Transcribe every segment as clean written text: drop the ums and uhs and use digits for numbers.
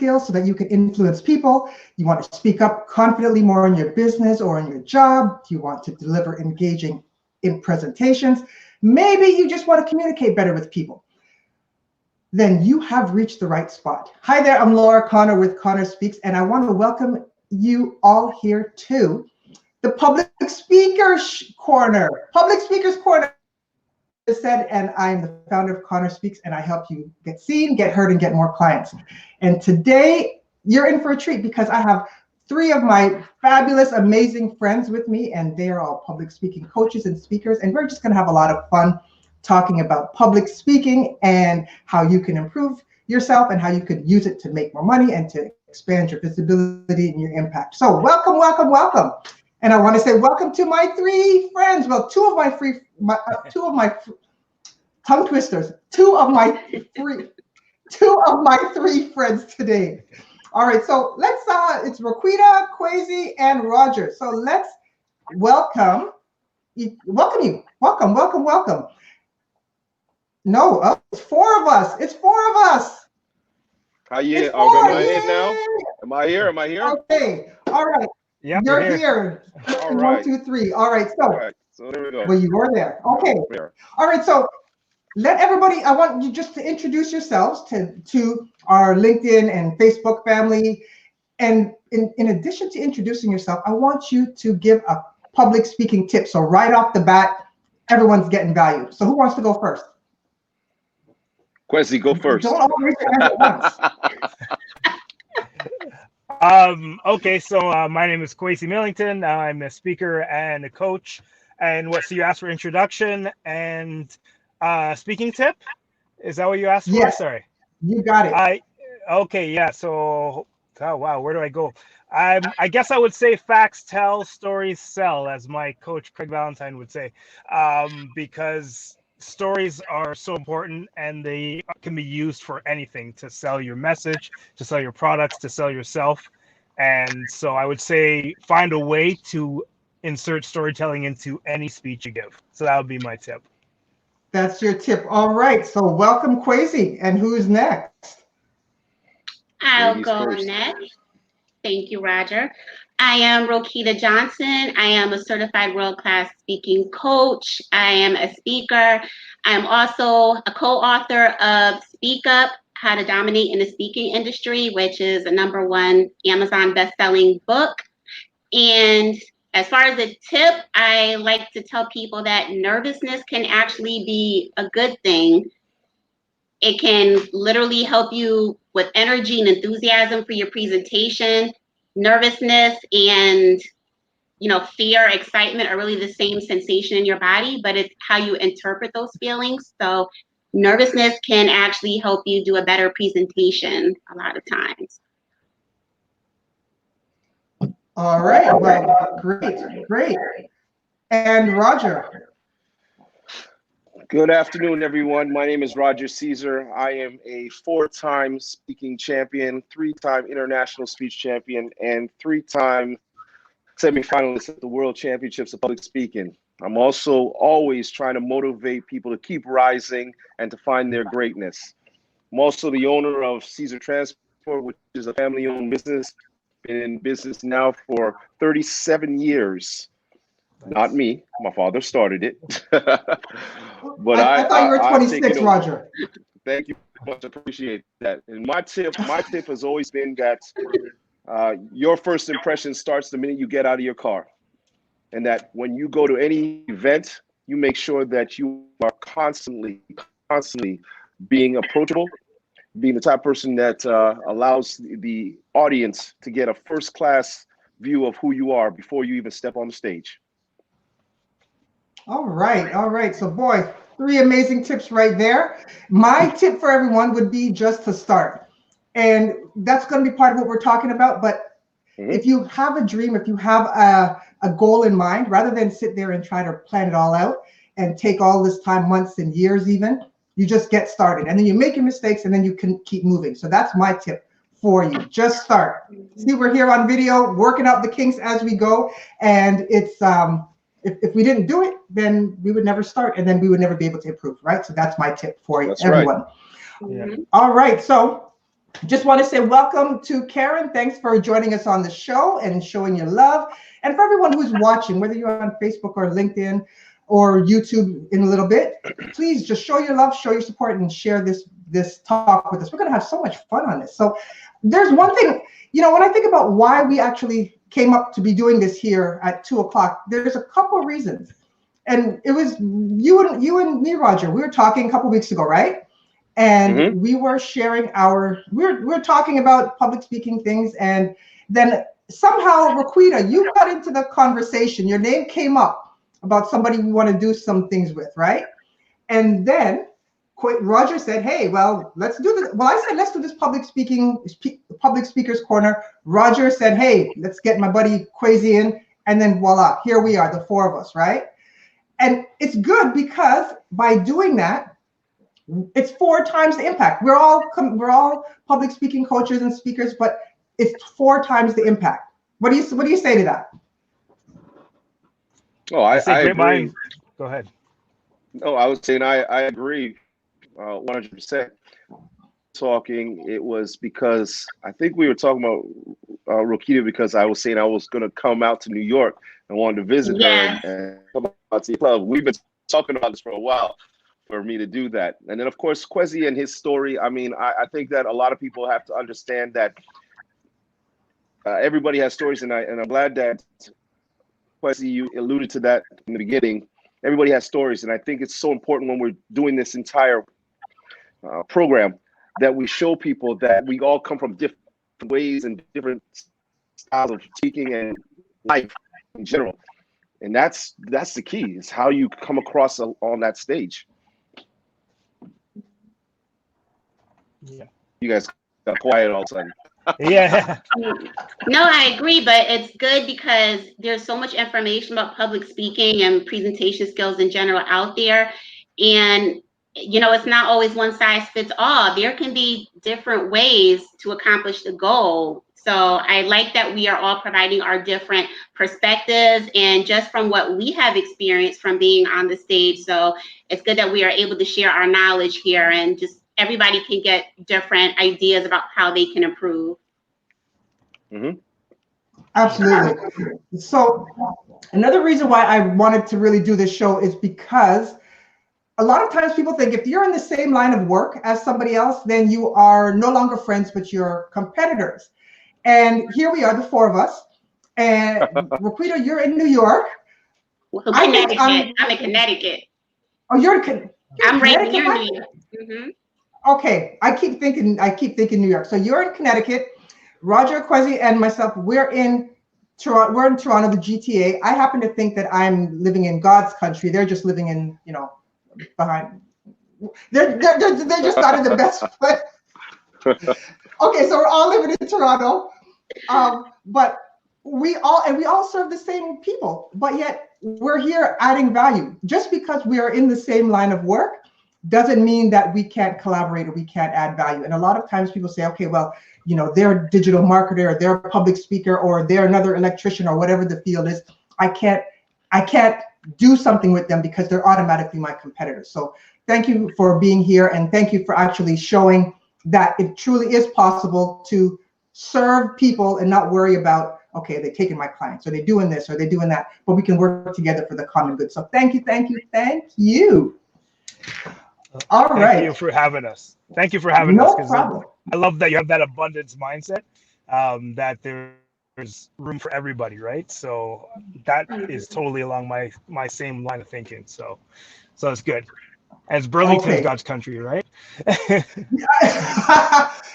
skills so that you can influence people. You want to speak up confidently more in your business or in your job. You want to deliver engaging in presentations. Maybe you just want to communicate better with people. Then you have reached the right spot. Hi there, I'm Laura Connor with Connor Speaks, and I want to welcome you all here to the Public Speakers Corner. Public Speakers Corner is said, and I'm the founder of Connor Speaks, and I help you get seen, get heard, and get more clients. And today, you're in for a treat because I have three of my fabulous, amazing friends with me, and they are all public speaking coaches and speakers, and we're just gonna have a lot of fun talking about public speaking and how you can improve yourself and how you could use it to make more money and to expand your visibility and your impact. So welcome, welcome, welcome. And I want to say welcome to my three friends. Well, two of my tongue twisters, two of my three friends today. All right, so let's, it's Roquita, Kwesi, and Roger. So let's welcome you. Welcome. No, it's four of us. It's four of us. Am I in now? Am I here? Okay, all right. Yep, you're here. All right. 1, 2, 3. All right, So there we go. Well, you were there. Okay. All right, so let everybody, I want you just to introduce yourselves to our LinkedIn and Facebook family. And in addition to introducing yourself, I want you to give a public speaking tip. So right off the bat, everyone's getting value. So who wants to go first? Kwesi, go first. Don't all raise your hand at once. Okay, so my name is Kwesi Millington. I'm a speaker and a coach. And so you asked for introduction and speaking tip? Is that what you asked for? Yes. Sorry. You got it. Okay, yeah. So, oh wow, where do I go? I guess I would say facts tell, stories sell, as my coach Craig Valentine would say, because stories are so important and they can be used for anything, to sell your message, to sell your products, to sell yourself. And so I would say find a way to insert storytelling into any speech you give. So that would be my tip. That's your tip. All right. So welcome, Kwesi. And who's next? I'll go next. Thank you, Roger. I am Roquita Johnson. I am a certified world-class speaking coach. I am a speaker. I'm also a co-author of Speak Up, How to Dominate in the Speaking Industry, which is a #1 Amazon best-selling book. And as far as a tip, I like to tell people that nervousness can actually be a good thing. It can literally help you with energy and enthusiasm for your presentation. Nervousness and fear, excitement are really the same sensation in your body, but it's how you interpret those feelings. So nervousness can actually help you do a better presentation a lot of times. All right. Well, great. And Roger. Good afternoon, everyone. My name is Roger Caesar. I am a 4-time speaking champion, 3-time international speech champion, and 3-time semifinalist at the World Championships of Public Speaking. I'm also always trying to motivate people to keep rising and to find their greatness. I'm also the owner of Caesar Transport, which is a family-owned business. Been in business now for 37 years. Not me. My father started it. But I thought you were 26, Roger. Thank you much. Appreciate that. And my tip has always been that your first impression starts the minute you get out of your car. And that when you go to any event, you make sure that you are constantly being approachable, being the type of person that allows the audience to get a first-class view of who you are before you even step on the stage. All right. So boy, 3 amazing tips right there. My tip for everyone would be just to start. And that's going to be part of what we're talking about. But if you have a dream, if you have a goal in mind, rather than sit there and try to plan it all out and take all this time, months and years even, you just get started. And then you make your mistakes and then you can keep moving. So that's my tip for you. Just start. See, we're here on video, working out the kinks as we go. And it's if we didn't do it, then we would never start, and then we would never be able to improve, right? So that's my tip for everyone. Right. Yeah. All right, so Just want to say welcome to Karen. Thanks for joining us on the show and showing your love. And for everyone who's watching, whether you're on Facebook or LinkedIn or YouTube in a little bit, please just show your love, show your support, and share this talk with us. We're going to have so much fun on this. So there's one thing, when I think about why we actually came up to be doing this here at 2 o'clock, there's a couple of reasons. And it was you and me, Roger. We were talking a couple of weeks ago, right? And we were sharing we were talking about public speaking things, and then somehow, Roquita, you got into the conversation. Your name came up about somebody we want to do some things with, right? And then Roger said, "Hey, well, let's do this." Well, I said, "Let's do this public speakers corner." Roger said, "Hey, let's get my buddy Kwesi in," and then voila, here we are, the four of us, right? And it's good because by doing that, it's 4 times the impact. We're all public speaking coaches and speakers, but it's 4 times the impact. What do you say to that? Oh, I agree. Go ahead. No, I was saying I agree 100%. Talking, it was because I think we were talking about Roquita, because I was saying I was going to come out to New York and wanted to visit her and come out to the club. We've been talking about this for a while, for me to do that. And then, of course, Kwesi and his story. I mean, I think that a lot of people have to understand that everybody has stories, and I'm glad that, Kwesi, you alluded to that in the beginning. Everybody has stories, and I think it's so important when we're doing this entire program that we show people that we all come from different ways and different styles of speaking and life in general. And that's the key, is how you come across on that stage. Yeah. You guys got quiet all of a sudden. Yeah. No, I agree, but it's good because there's so much information about public speaking and presentation skills in general out there. And, it's not always one size fits all. There can be different ways to accomplish the goal. So I like that we are all providing our different perspectives and just from what we have experienced from being on the stage. So it's good that we are able to share our knowledge here, and just everybody can get different ideas about how they can improve. Absolutely. So another reason why I wanted to really do this show is because a lot of times people think if you're in the same line of work as somebody else, then you are no longer friends, but you're competitors. And here we are, the 4 of us. And Roquita, you're in New York. Well, I'm in Connecticut. Oh, you're in Connecticut? I'm right near New York. Okay, I keep thinking New York. So you're in Connecticut. Roger, Kwesi, and myself, we're in Toronto. We're in Toronto, the GTA. I happen to think that I'm living in God's country. They're just living in, behind. They're just not in the best place. Okay, so we're all living in Toronto, but we all serve the same people, but yet we're here adding value. Just because we are in the same line of work doesn't mean that we can't collaborate or we can't add value. And a lot of times people say, okay, well, they're a digital marketer, or they're a public speaker, or they're another electrician, or whatever the field is. I can't do something with them because they're automatically my competitors. So thank you for being here, and thank you for actually showing that it truly is possible to serve people and not worry about, okay, they're taking my clients, or they're doing this, or they're doing that, but we can work together for the common good. So thank you. All right. Thank you for having us. Thank you for having us. No problem. I love that you have that abundance mindset, that there's room for everybody, right? So that is totally along my same line of thinking. So it's good. As Burlington's God's country, right?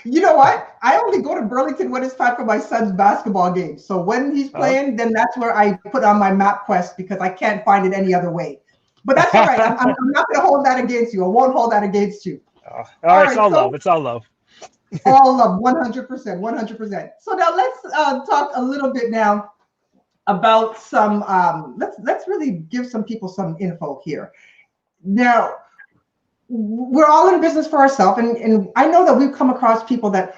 You know what? I only go to Burlington when it's time for my son's basketball game. So when he's playing, then that's where I put on my MapQuest, because I can't find it any other way. But that's all right. I'm not going to hold that against you. I won't hold that against you. All right, it's all love. It's all love. All love, 100%. So now let's talk a little bit now about some. Let's really give some people some info here. Now, we're all in business for ourselves, and I know that we've come across people that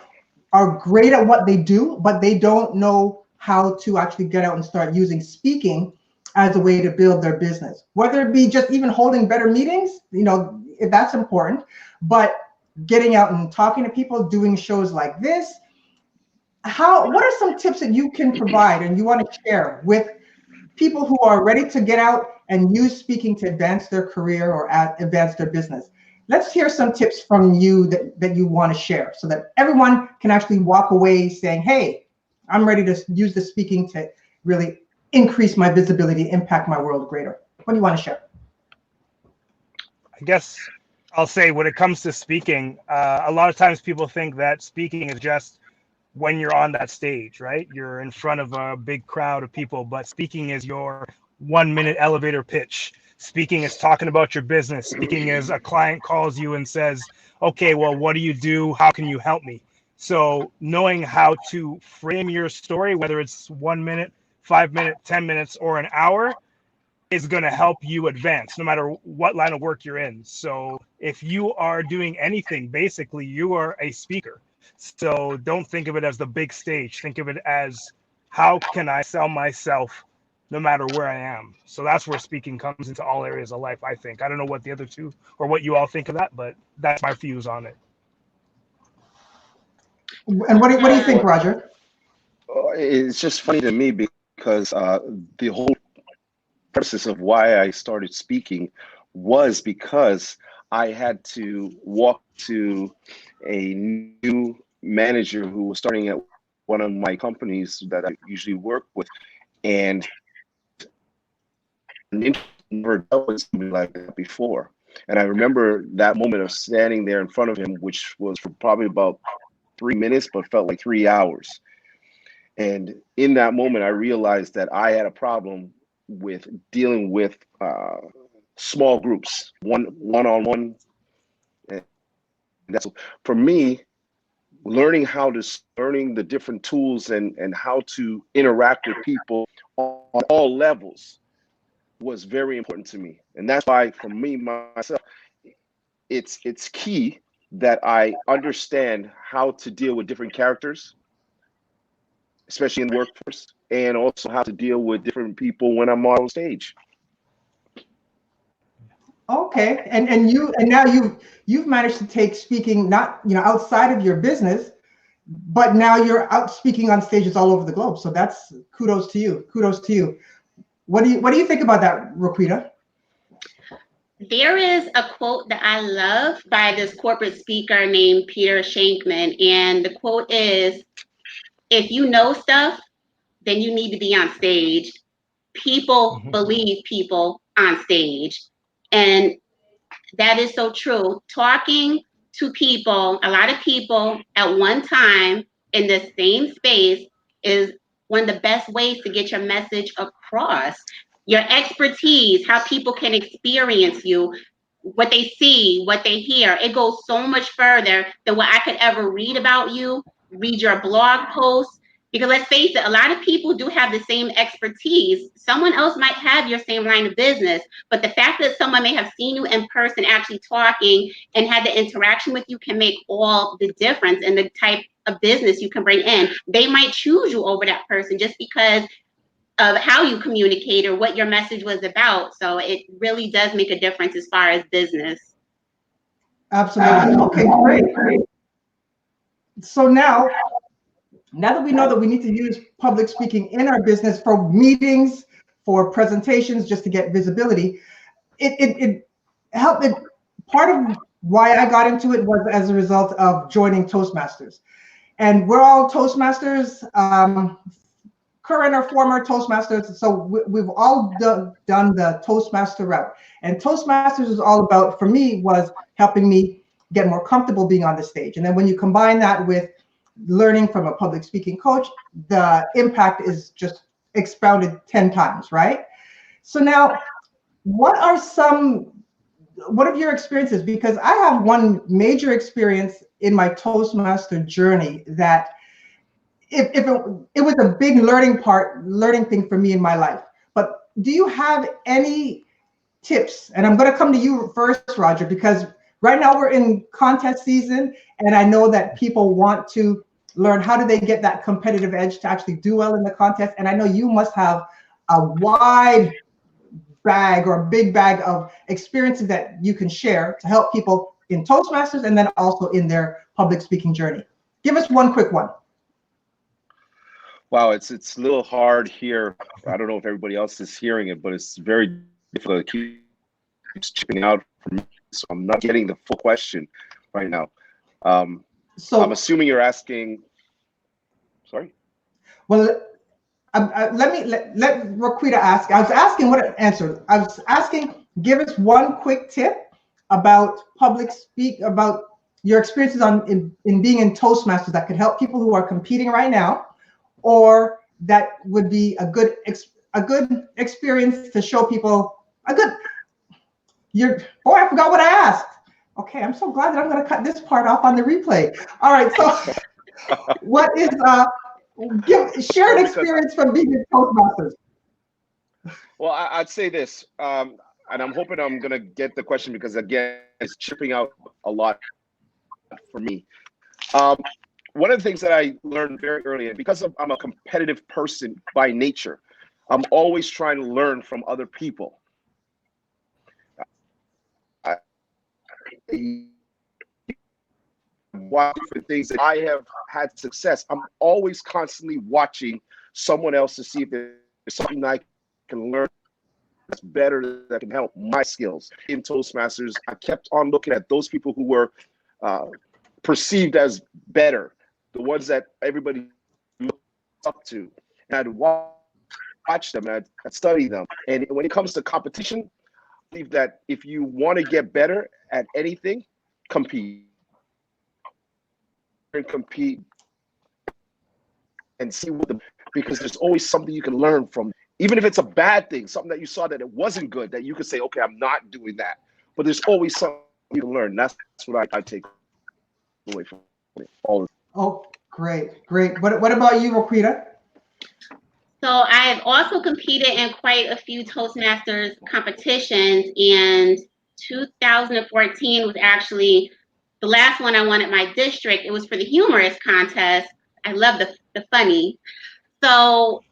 are great at what they do, but they don't know how to actually get out and start using speaking as a way to build their business, whether it be just even holding better meetings, if that's important, but getting out and talking to people, doing shows like this. What are some tips that you can provide and you want to share with people who are ready to get out and use speaking to advance their career or advance their business? Let's hear some tips from you that you want to share so that everyone can actually walk away saying, hey, I'm ready to use the speaking to really increase my visibility, impact my world greater. What do you want to share? I guess I'll say when it comes to speaking, a lot of times people think that speaking is just when you're on that stage, right? You're in front of a big crowd of people, but speaking is your 1-minute elevator pitch. Speaking is talking about your business. Speaking is a client calls you and says, okay, well, what do you do? How can you help me? So knowing how to frame your story, whether it's 1 minute, 5 minutes, 10 minutes, or an hour, is going to help you advance no matter what line of work you're in. So if you are doing anything, basically you are a speaker. So don't think of it as the big stage. Think of it as how can I sell myself no matter where I am. So that's where speaking comes into all areas of life, I think. I don't know what the other two or what you all think of that, but that's my views on it. And what do you think, Roger? It's just funny to me because the whole process of why I started speaking was because I had to walk to a new manager who was starting at one of my companies that I usually work with, and never done something like that before. And I remember that moment of standing there in front of him, which was for probably about 3 minutes, but felt like 3 hours. And in that moment, I realized that I had a problem with dealing with small groups, one-on-one. And that's for me. Learning the different tools and how to interact with people on all levels was very important to me. And that's why, for me, myself, it's key that I understand how to deal with different characters, especially in the workforce, and also how to deal with different people when I'm on stage. Okay, and now you've managed to take speaking not outside of your business, but now you're out speaking on stages all over the globe. So that's kudos to you. Kudos to you. What do you think about that, Roquita? There is a quote that I love by this corporate speaker named Peter Shankman, and the quote is, "If you know stuff, then you need to be on stage. People believe people on stage." And that is so true. Talking to people, a lot of people at one time in the same space is one of the best ways to get your message across. Your expertise, how people can experience you, what they see, what they hear, it goes so much further than what I could ever read about you, read your blog posts. Because let's face it, a lot of people do have the same expertise. Someone else might have your same line of business, but the fact that someone may have seen you in person actually talking and had the interaction with you can make all the difference in the type of business you can bring in. They might choose you over that person just because of how you communicate or what your message was about. So it really does make a difference as far as business. Absolutely. Okay, great. So now that we know that we need to use public speaking in our business for meetings, for presentations, just to get visibility, it helped. Part of why I got into it was as a result of joining Toastmasters. And we're all Toastmasters, current or former Toastmasters. So we've all done the Toastmaster route. And Toastmasters is all about, for me, was helping me get more comfortable being on the stage. And then when you combine that with learning from a public speaking coach, the impact is just expounded 10 times, right? So now, what are your experiences? Because I have one major experience in my Toastmaster journey that it was a big learning thing for me in my life. But do you have any tips? And I'm going to come to you first, Roger, because right now we're in contest season, and I know that people want to learn how do they get that competitive edge to actually do well in the contest. And I know you must have a wide bag or a big bag of experiences that you can share to help people in Toastmasters and then also in their public speaking journey? Give us one quick one. Wow, it's a little hard here. I don't know if everybody else is hearing it, but it's very difficult. It keeps chipping out from me, so I'm not getting the full question right now. So I'm assuming you're asking. Sorry. Well, let Roquita ask. I was asking what answer. I was asking, give us one quick tip about about your experiences in being in Toastmasters that could help people who are competing right now, or that would be a good experience to show people I forgot what I asked. Okay, I'm so glad that I'm going to cut this part off on the replay. All right, so what is share an experience from being in Toastmasters? Well, I'd say this, and I'm hoping I'm going to get the question because, again, it's chipping out a lot for me. One of the things that I learned very early, and because I'm a competitive person by nature, I'm always trying to learn from other people. I watch different things that I have had success. I'm always constantly watching someone else to see if there's something I can learn that's better, that can help my skills. In Toastmasters, I kept on looking at those people who were perceived as better, the ones that everybody looked up to. And I'd watch them, and I'd study them. And when it comes to competition, I believe that if you want to get better at anything, compete. And compete and see because there's always something you can learn from, even if it's a bad thing, something that you saw that it wasn't good, that you could say, okay, I'm not doing that. But there's always something you can learn. That's what I take away from it. Oh, great. What about you, Roquita? So I've also competed in quite a few Toastmasters competitions, and 2014 was actually the last one I won at my district. It was for the humorous contest. I love the funny. So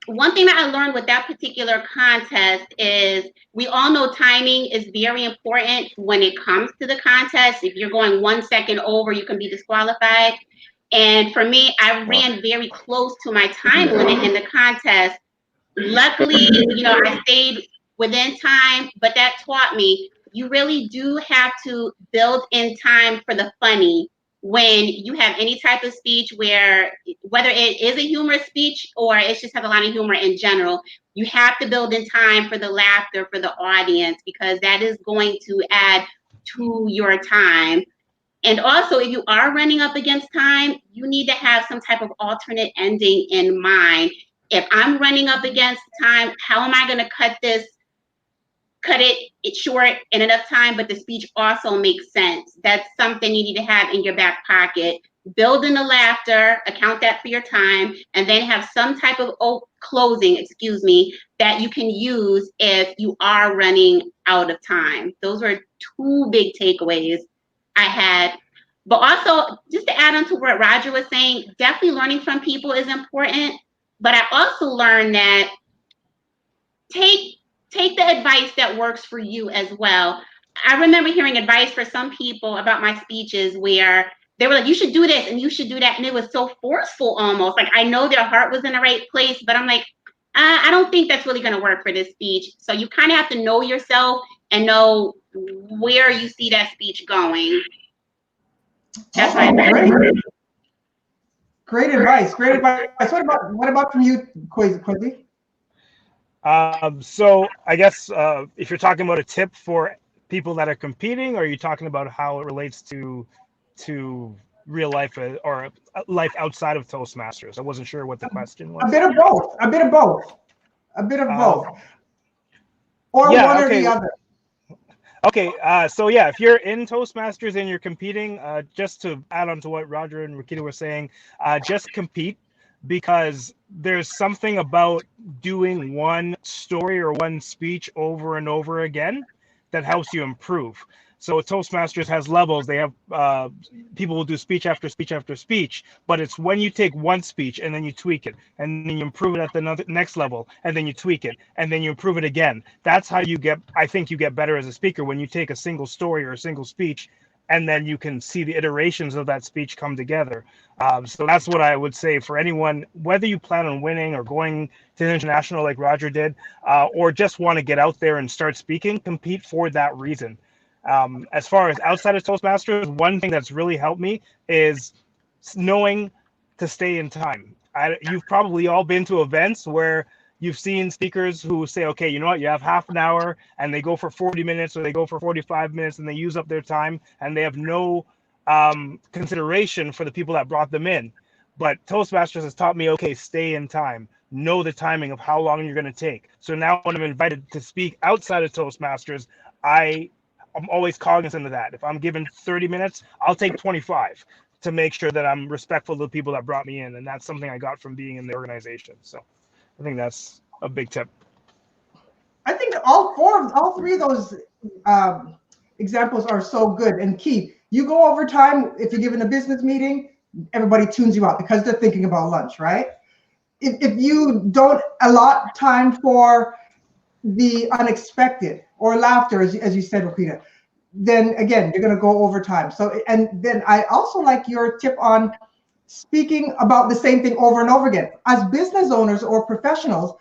one thing that I learned with that particular contest is we all know timing is very important when it comes to the contest. If you're going 1 second over, you can be disqualified. And for me, I ran very close to my time limit in the contest. Luckily, I stayed within time, but that taught me you really do have to build in time for the funny when you have any type of speech, where whether it is a humorous speech or it just has a lot of humor in general, you have to build in time for the laughter for the audience, because that is going to add to your time. And also, if you are running up against time, you need to have some type of alternate ending in mind. If I'm running up against time, how am I going to cut it short in enough time, but the speech also makes sense? That's something you need to have in your back pocket. Build in the laughter, account that for your time, and then have some type of closing, that you can use if you are running out of time. Those are two big takeaways I had. But also, just to add on to what Roger was saying, definitely learning from people is important. But I also learned that take the advice that works for you as well. I remember hearing advice for some people about my speeches where they were like, you should do this and you should do that. And it was so forceful almost. Like, I know their heart was in the right place, but I'm like, I don't think that's really going to work for this speech. So you kind of have to know yourself and know where you see that speech going. That's my advice. Great advice. What about from you, Quincy? So I guess if you're talking about a tip for people that are competing, or are you talking about how it relates to real life or life outside of Toastmasters? I wasn't sure what the question was. A bit of both. Or yeah, one okay. or the other. Okay, so yeah, if you're in Toastmasters and you're competing, just to add on to what Roger and Roquita were saying, just compete, because there's something about doing one story or one speech over and over again that helps you improve. So Toastmasters has levels. They have people will do speech after speech after speech, but it's when you take one speech and then you tweak it, and then you improve it at the next level, and then you tweak it, and then you improve it again. That's how I think you get better as a speaker, when you take a single story or a single speech and then you can see the iterations of that speech come together. So that's what I would say for anyone, whether you plan on winning or going to the international like Roger did, or just want to get out there and start speaking, compete for that reason. As far as outside of Toastmasters, one thing that's really helped me is knowing to stay in time. You've probably all been to events where you've seen speakers who say, okay, you know what, you have half an hour, and they go for 40 minutes or they go for 45 minutes and they use up their time and they have no consideration for the people that brought them in. But Toastmasters has taught me, okay, stay in time, know the timing of how long you're going to take. So now when I'm invited to speak outside of Toastmasters, I'm always cognizant of that. If I'm given 30 minutes, I'll take 25 to make sure that I'm respectful to the people that brought me in. And that's something I got from being in the organization. So I think that's a big tip. I think all three of those examples are so good and key. You go over time, if you're given a business meeting, everybody tunes you out because they're thinking about lunch, right? If you don't allot time for the unexpected or laughter, as you said, Roquita, then again, you're going to go over time. So, and then I also like your tip on speaking about the same thing over and over again. As business owners or professionals,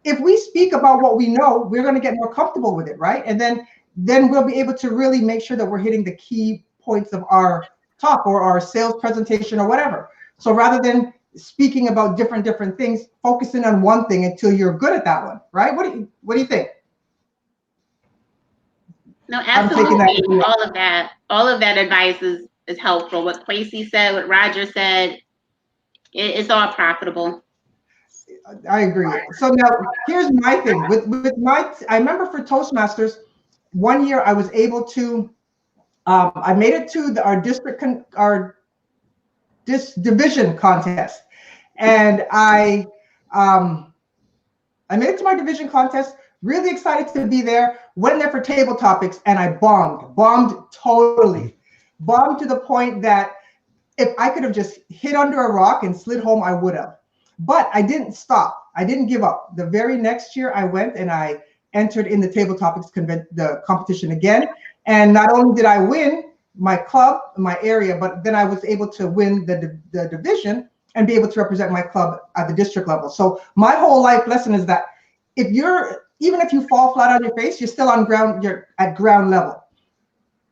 if we speak about what we know, we're going to get more comfortable with it, right? And then we'll be able to really make sure that we're hitting the key points of our talk or our sales presentation or whatever. So rather than speaking about different things, focusing on one thing until you're good at that one, right? What do you think? No, absolutely. All of that advice is helpful. What Quasi said, what Roger said, it's all profitable. I agree. So now here's my thing with I remember for Toastmasters, one year I was able to, I made it to our division contest, and I made it to my division contest. Really excited to be there. Went there for table topics, and I bombed totally, bombed to the point that if I could have just hid under a rock and slid home, I would have. But I didn't stop. I didn't give up. The very next year, I went and I entered in the table topics the competition again. And not only did I win my club, my area, but then I was able to win the division and be able to represent my club at the district level. So my whole life lesson is that even if you fall flat on your face, you're still on ground. You're at ground level.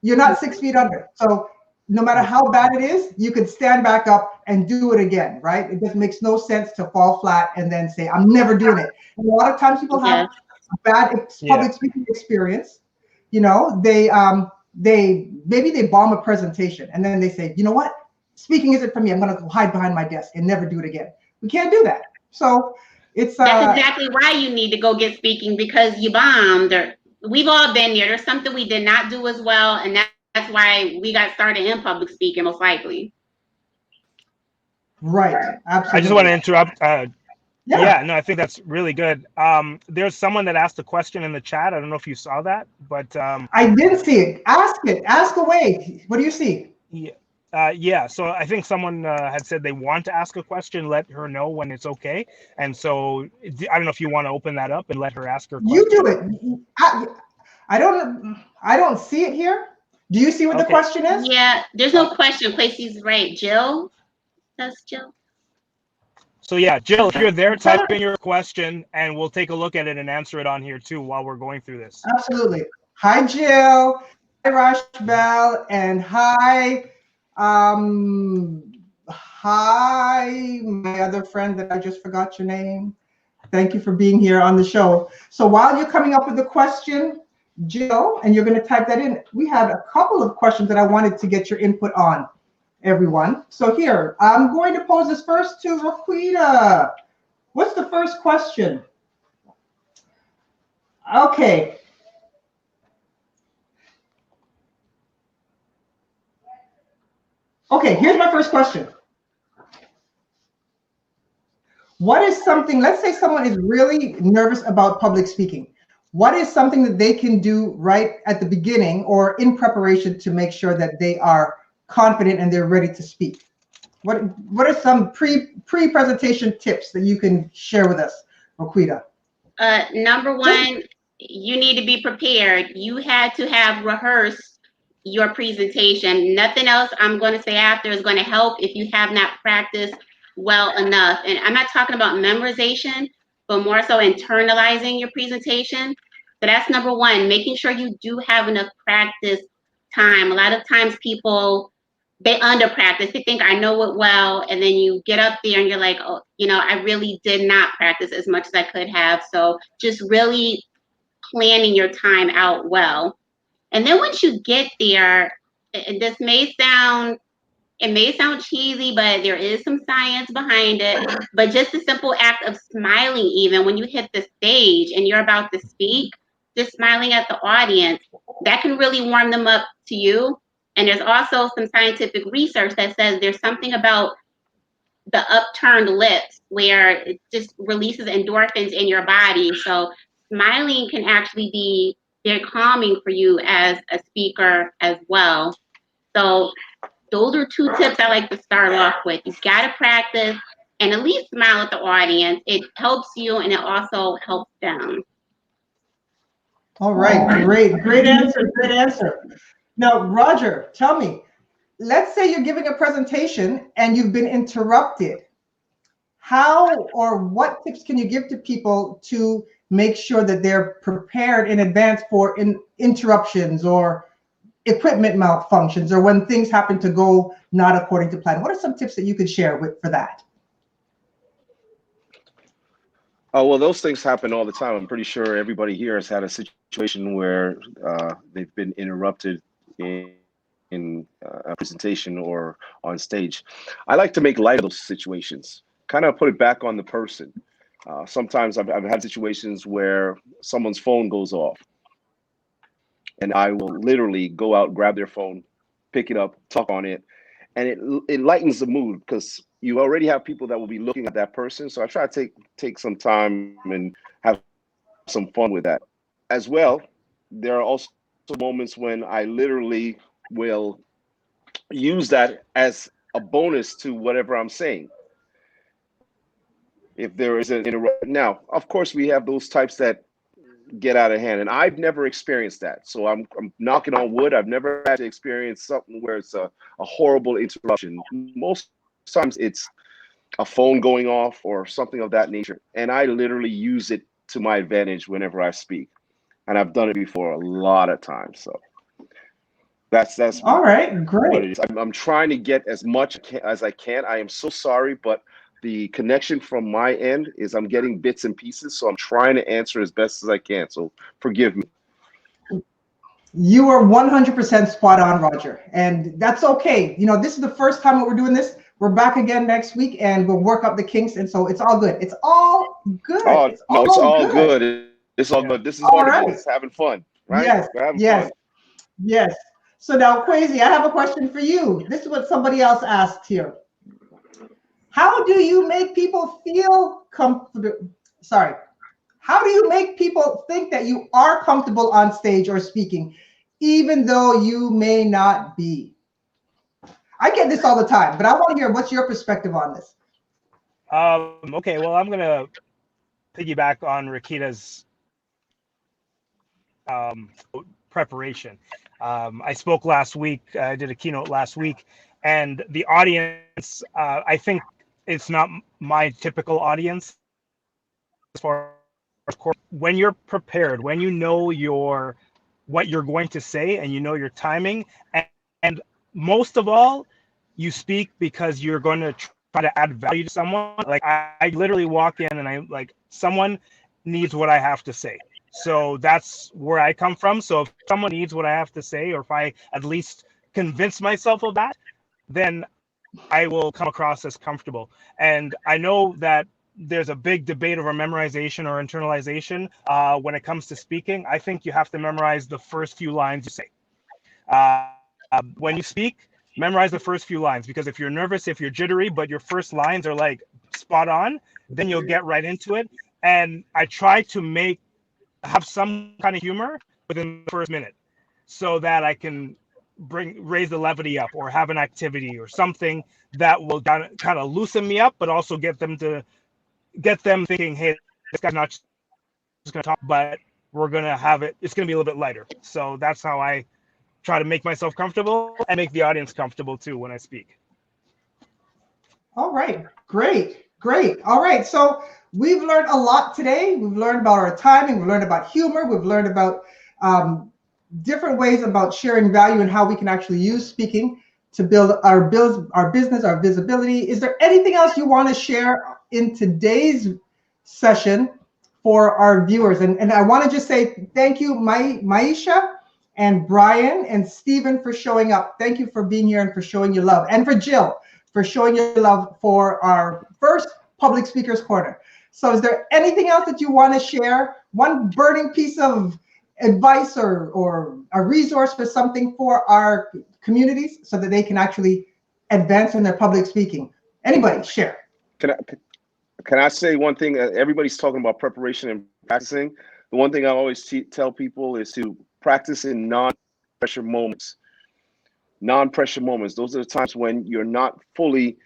You're not 6 feet under. So no matter how bad it is, you can stand back up and do it again, right? It just makes no sense to fall flat and then say, I'm never doing it. And a lot of times people have a bad public speaking experience. You know, maybe they bomb a presentation and then they say, you know what? Speaking isn't for me. I'm going to hide behind my desk and never do it again. We can't do that. So that's exactly why you need to go get speaking, because you bombed. Or we've all been there. There's something we did not do as well, and that's why we got started in public speaking, most likely. Right. Absolutely. I just want to interrupt. Yeah, no, I think that's really good. There's someone that asked a question in the chat. I don't know if you saw that, but I didn't see it. Ask away. What do you see? Yeah. So I think someone had said they want to ask a question. Let her know when it's okay. And so I don't know if you want to open that up and let her ask her question. You do it. I don't see it here. Do you see what the question is? Yeah, there's no question. Quasi's right. Jill? That's Jill. So yeah, Jill, if you're there, type in your question and we'll take a look at it and answer it on here too while we're going through this. Absolutely. Hi, Jill. Hi, Rashbel. And hi, my other friend that I just forgot your name. Thank you for being here on the show. So while you're coming up with the question, Jill, and you're going to type that in, we have a couple of questions that I wanted to get your input on, everyone. So here, I'm going to pose this first to Roquita. What's the first question? Okay. Okay, here's my first question. What is something, let's say someone is really nervous about public speaking. What is something that they can do right at the beginning or in preparation to make sure that they are confident and they're ready to speak? What are some pre-presentation tips that you can share with us, Roquita? Number one, you need to be prepared. You had to have rehearsed your presentation. Nothing else I'm going to say after is going to help if you have not practiced well enough. And I'm not talking about memorization, but more so internalizing your presentation. So that's number one, making sure you do have enough practice time. A lot of times people, they under practice. They think I know it well, and then you get up there and you're like, oh, I really did not practice as much as I could have. So just really planning your time out well. And then once you get there, and this may sound cheesy, but there is some science behind it. But just the simple act of smiling, even when you hit the stage and you're about to speak, just smiling at the audience, that can really warm them up to you. And there's also some scientific research that says there's something about the upturned lips where it just releases endorphins in your body. So smiling can actually be very calming for you as a speaker as well. So those are two tips I like to start off with. You've got to practice and at least smile at the audience. It helps you and it also helps them. All right, great answer. Now, Roger, tell me, let's say you're giving a presentation and you've been interrupted. How or what tips can you give to people to make sure that they're prepared in advance for interruptions or equipment malfunctions or when things happen to go not according to plan? What are some tips that you could share for that? Oh, well, those things happen all the time. I'm pretty sure everybody here has had a situation where they've been interrupted in a presentation or on stage. I like to make light of those situations, kind of put it back on the person. Sometimes I've had situations where someone's phone goes off, and I will literally go out, grab their phone, pick it up, talk on it, and it lightens the mood because you already have people that will be looking at that person. So I try to take some time and have some fun with that. As well, there are also moments when I literally will use that as a bonus to whatever I'm saying. If there is an interruption. Now, of course, we have those types that get out of hand, and I've never experienced that. So I'm knocking on wood. I've never had to experience something where it's a horrible interruption. Most times it's a phone going off or something of that nature, and I literally use it to my advantage whenever I speak, and I've done it before a lot of times. So that's all right, great. what it is. I'm trying to get as much as I can. I am so sorry, but the connection from my end is I'm getting bits and pieces, so I'm trying to answer as best as I can. So forgive me. You are 100% spot on, Roger, and that's okay. This is the first time that we're doing this. We're back again next week, and we'll work up the kinks, and so it's all good. It's all good. Oh, it's all good. It's all good. This is what it is. Having fun, right? Yes, We're having yes, fun. yes. So now, Crazy, I have a question for you. This is what somebody else asked here. How do you make people feel comfortable? Sorry. How do you make people think that you are comfortable on stage or speaking, even though you may not be? I get this all the time, but I want to hear what's your perspective on this. Okay, well, I'm gonna piggyback on Roquita's preparation. I spoke last week. I did a keynote last week, and the audience, I think it's not my typical audience as far as when you're prepared, when you know what you're going to say and you know your timing, and most of all, you speak because you're going to try to add value to someone. Like I literally walk in and I'm like, someone needs what I have to say. So that's where I come from. So if someone needs what I have to say, or if I at least convince myself of that, then I will come across as comfortable. And I know that there's a big debate over memorization or internalization when it comes to speaking. I think you have to memorize the first few lines you say. When you speak, memorize the first few lines, because if you're nervous, if you're jittery, but your first lines are like spot on, then you'll get right into it. And I try to have some kind of humor within the first minute so that I can raise the levity up, or have an activity or something that will kind of loosen me up, but also get them thinking, hey, this guy's not just going to talk, but we're going to have it. It's going to be a little bit lighter. So that's how I try to make myself comfortable and make the audience comfortable too when I speak. All right, great. All right, so we've learned a lot today. We've learned about our timing. We've learned about humor. We've learned about different ways about sharing value and how we can actually use speaking to build our business, our visibility. Is there anything else you want to share in today's session for our viewers? And I want to just say thank you, Maisha and Brian and Stephen, for showing up. Thank you for being here and for showing your love. And for Jill, for showing your love for our first Public Speakers Corner. So is there anything else that you want to share? One burning piece of advice or a resource for something for our communities so that they can actually advance in their public speaking? Anybody share? Can I say one thing? Everybody's talking about preparation and practicing. The one thing I always tell people is to practice in non-pressure moments. Non-pressure moments. Those are the times when you're not fully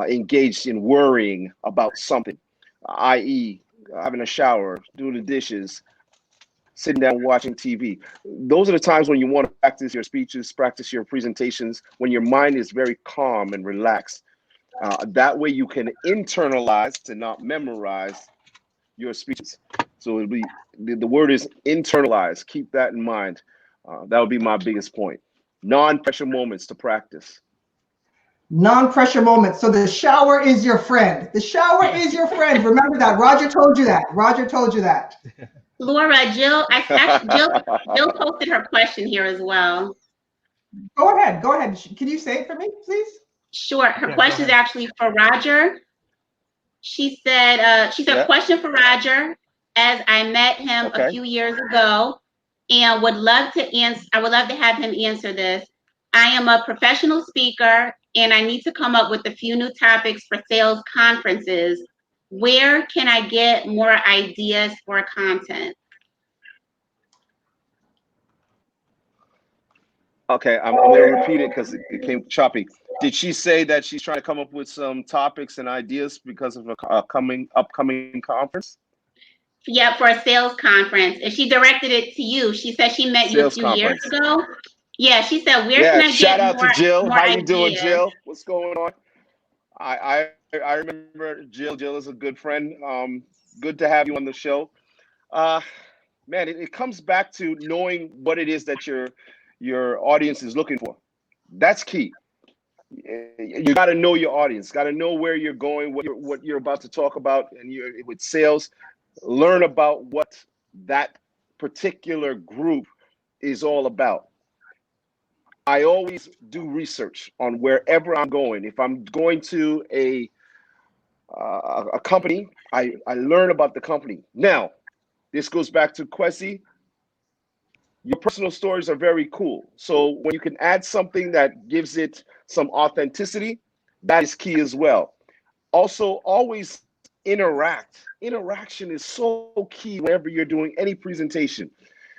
engaged in worrying about something, i.e. having a shower, doing the dishes, sitting down watching TV. Those are the times when you want to practice your speeches, practice your presentations, when your mind is very calm and relaxed. That way you can internalize and not memorize your speeches. So it'll be, the word is internalize. Keep that in mind. That would be my biggest point. Non-pressure moments to practice. Non-pressure moments. So the shower is your friend. The shower is your friend. Remember that. Roger told you that. Laura, Jill posted her question here as well. Go ahead. Can you say it for me, please? Sure. Her question is actually for Roger. She said, question for Roger, as I met him a few years ago and I would love to have him answer this. I am a professional speaker and I need to come up with a few new topics for sales conferences. Where can I get more ideas for content? Okay, I'm going to repeat it because it came choppy. Did she say that she's trying to come up with some topics and ideas because of a upcoming conference? Yeah, for a sales conference. And she directed it to you. She said she met you a few years ago. Yeah, she said, where can I get shout out to Jill. How you doing, Jill? What's going on? I remember Jill. Jill is a good friend. Good to have you on the show. Man, it comes back to knowing what it is that your audience is looking for. That's key. You got to know your audience. Got to know where you're going, what you're about to talk about, and with sales, learn about what that particular group is all about. I always do research on wherever I'm going. If I'm going to a company, I learn about the company. Now, this goes back to Kwesi. Your personal stories are very cool. So when you can add something that gives it some authenticity, that is key as well. Also, always interact. Interaction is so key whenever you're doing any presentation,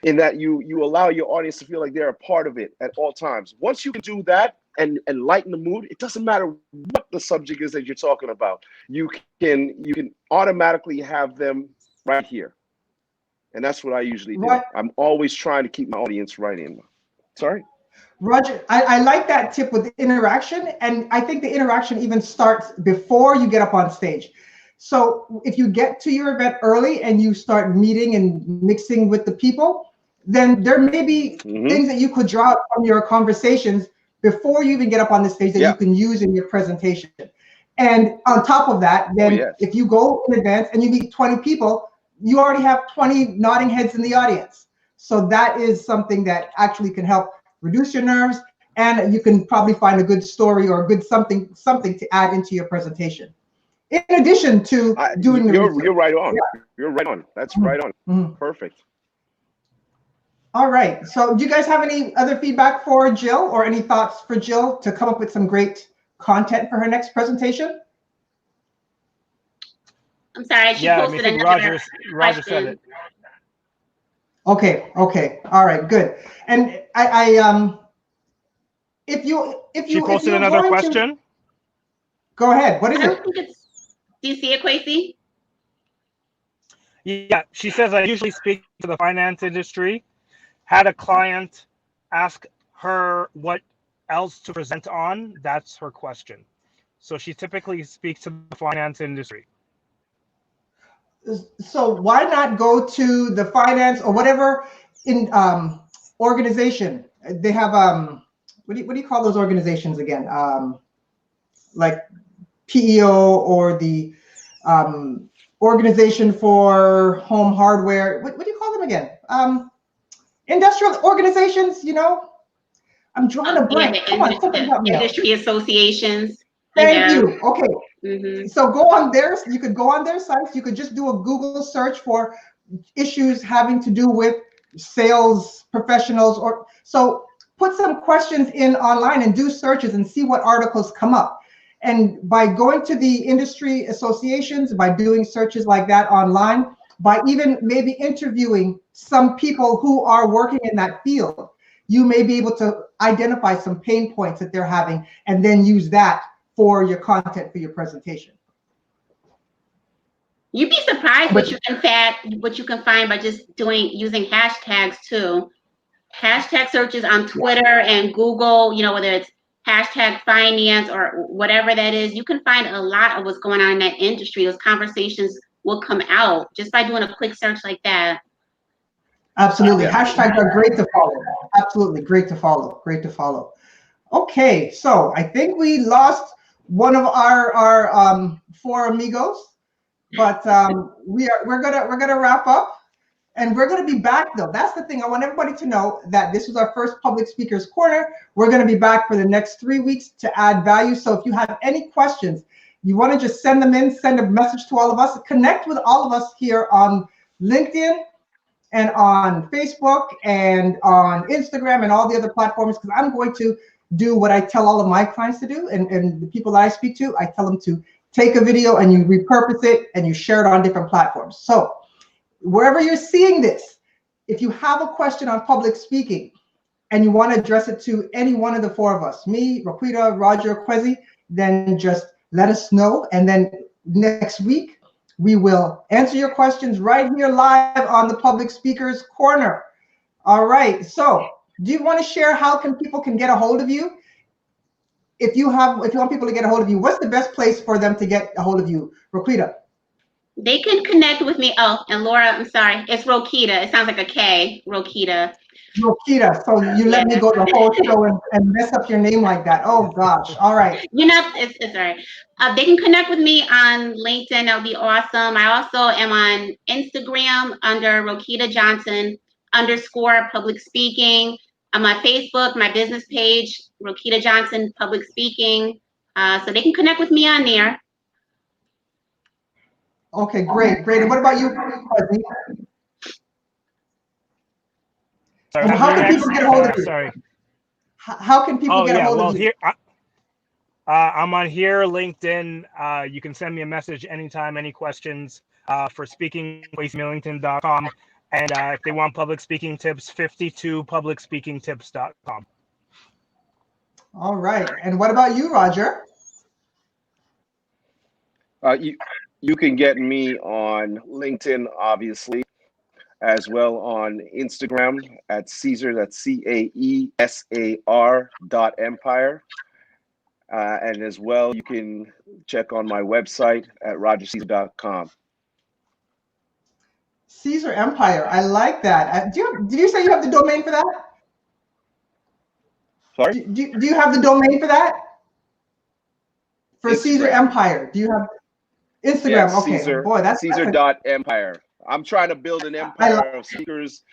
in that you allow your audience to feel like they're a part of it at all times. Once you can do that and lighten the mood, it doesn't matter what the subject is that you're talking about. You can automatically have them right here. And that's what I usually do. Right. I'm always trying to keep my audience right in. Sorry. Roger, I like that tip with interaction. And I think the interaction even starts before you get up on stage. So if you get to your event early and you start meeting and mixing with the people, then there may be things that you could draw from your conversations before you even get up on the stage that you can use in your presentation. And on top of that, then if you go in advance and you meet 20 people, you already have 20 nodding heads in the audience. So that is something that actually can help reduce your nerves, and you can probably find a good story or a good something to add into your presentation. In addition to doing the research. You're right on. Yeah. You're right on. That's right on. Perfect. All right. So do you guys have any other feedback for Jill or any thoughts for Jill to come up with some great content for her next presentation? I'm sorry, she posted another Roger said it. Okay. All right, good. And I if you posted another question. Go ahead. What is it? Do you see it, Kwesi? Yeah, she says, I usually speak to the finance industry. Had a client ask her what else to present on, that's her question. So she typically speaks to the finance industry. So why not go to the finance or whatever in organization they have? What do you call those organizations again? Like PEO or the organization for home hardware. What do you call them again? Industrial organizations. You know, I'm drawing a blank. Yeah, Come on, somebody help me out. industry associations. Thank you. Okay. Mm-hmm. So go on theirs. You could go on their sites. You could just do a Google search for issues having to do with sales professionals, or so put some questions in online and do searches and see what articles come up. And by going to the industry associations, by doing searches like that online, by even maybe interviewing some people who are working in that field, you may be able to identify some pain points that they're having and then use that for your content, for your presentation. You'd be surprised what you can find by just using hashtags too. Hashtag searches on Twitter and Google, you know, whether it's hashtag finance or whatever that is, you can find a lot of what's going on in that industry. Those conversations will come out just by doing a quick search like that. Absolutely. Hashtags are great to follow. Absolutely. Great to follow. Great to follow. Okay. So I think we lost one of our four amigos, but we're gonna wrap up, and we're gonna be back though. That's the thing. I want everybody to know that this was our first Public Speakers Corner. We're gonna be back for the next 3 weeks to add value. So if you have any questions, you want to just send them in, send a message to all of us, connect with all of us here on LinkedIn and on Facebook and on Instagram and all the other platforms, because I'm going to do what I tell all of my clients to do, and the people that I speak to, I tell them to take a video and you repurpose it and you share it on different platforms. So wherever you're seeing this, if you have a question on public speaking and you want to address it to any one of the four of us, me, Roquita, Roger, Kwesi, then just let us know. And then next week, we will answer your questions right here live on the Public Speakers Corner. All right. So do you want to share how people can get a hold of you? If you want people to get a hold of you, what's the best place for them to get a hold of you, Roquita? They can connect with me. Oh, and Laura, I'm sorry. It's Roquita. It sounds like a K, Roquita. Roquita. So you let me go the whole show and mess up your name like that. Oh, gosh. All right. You know, it's all right. They can connect with me on LinkedIn. That would be awesome. I also am on Instagram under Roquita Johnson _ public speaking. I'm on Facebook, my business page, Roquita Johnson Public Speaking. So they can connect with me on there. Okay, great. And what about you, Kwesi? Sorry, How can people get a hold of you? Sorry. How can people get a hold of you? Here, I'm on here, LinkedIn. You can send me a message anytime, any questions for speaking, KwesiMillington.com. And if they want public speaking tips, 52publicspeakingtips.com. All right. And what about you, Roger? You can get me on LinkedIn, obviously, as well on Instagram at Caesar, that's CAESAR.empire. And as well, you can check on my website at rogercaesar.com. Caesar Empire. I like that. Did you say you have the domain for that? Sorry? Do you have the domain for that? For Instagram. Caesar Empire. Do you have Instagram? Yeah, okay. Caesar, Boy, that's Caesar.empire. I'm trying to build an empire of speakers.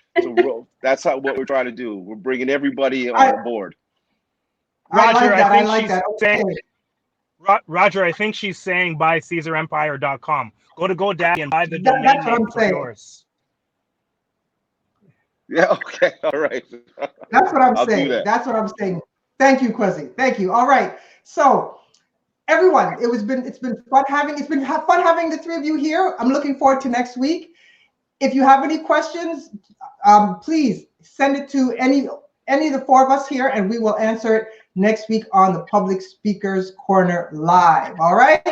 That's what we're trying to do. We're bringing everybody on board. Roger, I like that. Okay. Roger, I think she's saying buy CaesarEmpire.com. Go to GoDaddy and buy the domain name for yours. Yeah, okay, all right. That's what I'm I'll saying. do that. That's what I'm saying. Thank you, Kwesi. Thank you. All right. So everyone, it's been fun having the three of you here. I'm looking forward to next week. If you have any questions, please send it to any of the four of us here, and we will answer it next week on the Public Speakers Corner Live. All right?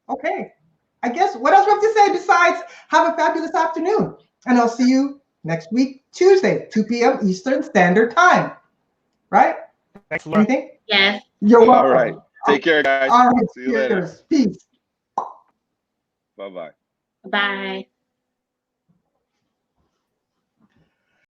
Okay. I guess what else do we have to say besides have a fabulous afternoon? And I'll see you next week, Tuesday, 2 p.m. Eastern Standard Time. right? Thanks, Laura. Anything? Yes. You're welcome. All right. Take care, guys. All right. See you later. Peace. Bye-bye. Bye.